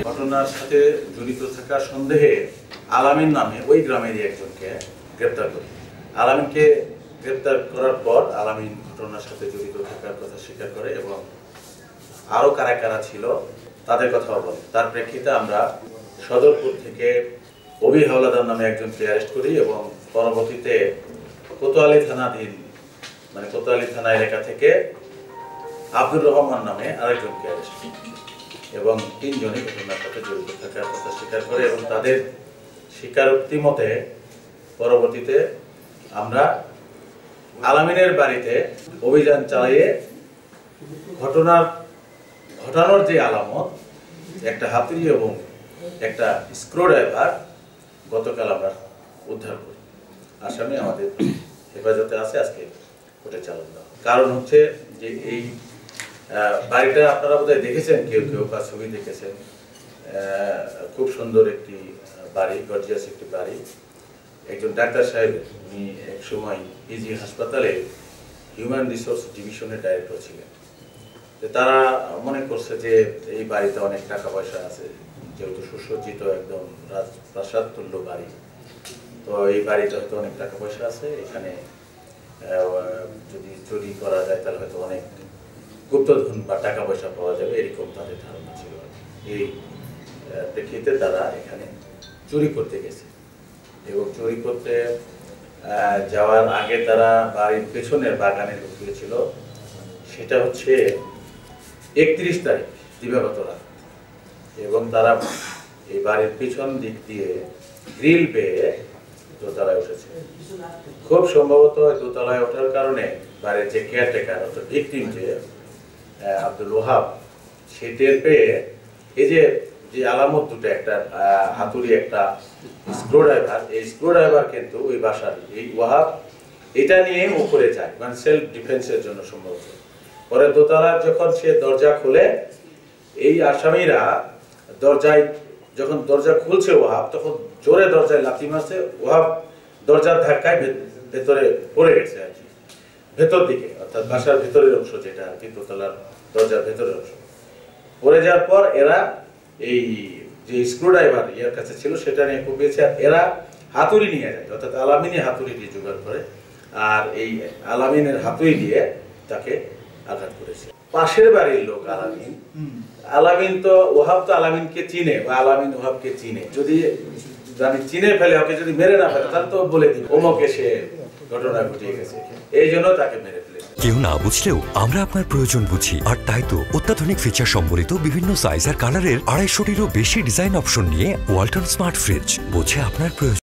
ঘটনার সাথে জড়িত থাকার সন্দেহে আলামিন নামে ওই গ্রামেরই একজনকে গ্রেপ্তার করি। আলামিনকে গ্রেপ্তার করার পর আলামিন ঘটনার সাথে জড়িত থাকার কথা স্বীকার করে এবং আরও কারা কারা ছিল তাদের কথাও বলে। তার প্রেক্ষিতে আমরা সদরপুর থেকে অভি হাওলাদার নামে একজনকে অ্যারেস্ট করি এবং পরবর্তীতে কোতোয়ালি থানাধীন কোতোয়ালি থানা এলাকা থেকে আব্দুর রহমান নামে আরেকজনকে অ্যারেস্ট করি এবং 3 জনই ঘটনার সাথে জড়িত থাকার কথা স্বীকার করে এবং তাদের স্বীকারোক্তি মতে পরবর্তীতে আমরা আলামিনের বাড়িতে অভিযান চালিয়ে ঘটানোর যে আলামত একটা হাতুড়ি এবং একটা স্ক্রুড্রাইভার গতকাল আমরা উদ্ধার করি। আসামি আমাদের হেফাজতে আছে, আজকে কোর্টে চালান দেওয়া। কারণ হচ্ছে যে এই বাড়িটা আপনারা বোধহয় দেখেছেন, কেউ কেউ বা ছবি দেখেছেন। খুব সুন্দর একটি বাড়ি, গর্জিয়াস একটি বাড়ি। একজন ডাক্তার সাহেব, উনি এক সময় পিজি হাসপাতালে হিউম্যান রিসোর্স ডিভিশনের ডাইরেক্টর ছিলেন। তারা মনে করছে যে এই বাড়িতে অনেক টাকা পয়সা আছে, যেহেতু সুসজ্জিত একদম রাজপ্রাসাদ তুল্য বাড়ি, তো এই বাড়িতে হয়তো অনেক টাকা পয়সা আছে, এখানে যদি চুরি করা যায় তাহলে হয়তো অনেক গুপ্তধন বা টাকা পয়সা পাওয়া যাবে, এরকম তাদের ধারণা ছিল। এই প্রেক্ষিতে তারা এখানে চুরি করতে গেছে এবং চুরি করতে যাওয়ার আগে তারা বাড়ির পেছনের বাগানে ঢুকিয়েছিল। সেটা হচ্ছে 31 তারিখ দিবাগত রাত, এবং তারা এই বাড়ির পিছন দিক দিয়ে গ্রিল পেয়ে দোতলায় উঠেছে। খুব সম্ভবত দোতলায় ওঠার কারণে বাড়ির যে কেয়ারটেকার অর্থাৎ ভিকটিম যে আব্দুল ওহাব, সে টের পেয়ে এই যে আলামত দুটো, একটা হাতুড়ি একটা স্ক্রুড্রাইভার, এই স্ক্রুড্রাইভার কিন্তু ওই বাসার এই ওয়াহাব এটা নিয়ে উপরে যায়, সেলফ ডিফেন্সের জন্য সম্ভবত। পরে দোতলার যখন সে দরজা খুলে, এই আসামিরা যখন দরজা খুলছে ওয়াহাব, তখন জোরে দরজায় লাথি মারছে। ওয়াহাব দরজার ধাক্কায় ভেতরে পড়ে গেছে আর কি, ভেতর দিকে, অর্থাৎ বাসার ভেতরের অংশ, যেটা আর কি দোতলার দরজার ভেতরের অংশ। পড়ে যাওয়ার পর এরা এই যে স্ক্রুড্রাইভার ইয়ার কাছে ছিল সেটা নিয়ে কুপিয়েছে, আর এরা হাতুড়ি নিয়ে যায়, অর্থাৎ আলামিনী হাতুড়ি দিয়ে জোগাড় করে, আর এই আলামিনের হাতুড়ি দিয়ে তাকে আঘাত করেছে। পাশের বাড়ির লোক আলামিন তো ওহাব তো আলামিনকে চিনে বা আলামিন ওহাবকে চিনে, যদি চিনে ফেলে, ওকে যদি মেরে না ফেলে, তাহলে তো বলে দিই ওমকে সে ঘটনা ঘটিয়ে গেছে, এই জন্য তাকে মেরে ফেলেছে। কেউ না বুঝলেও আমরা আপনার প্রয়োজন বুঝি, আর তাই তো অত্যাধুনিক ফিচার সম্বলিত বিভিন্ন সাইজ আর কালারের 250টিরও বেশি ডিজাইন অপশন নিয়ে ওয়ালটন স্মার্ট ফ্রিজ বোঝে আপনার প্রয়োজন।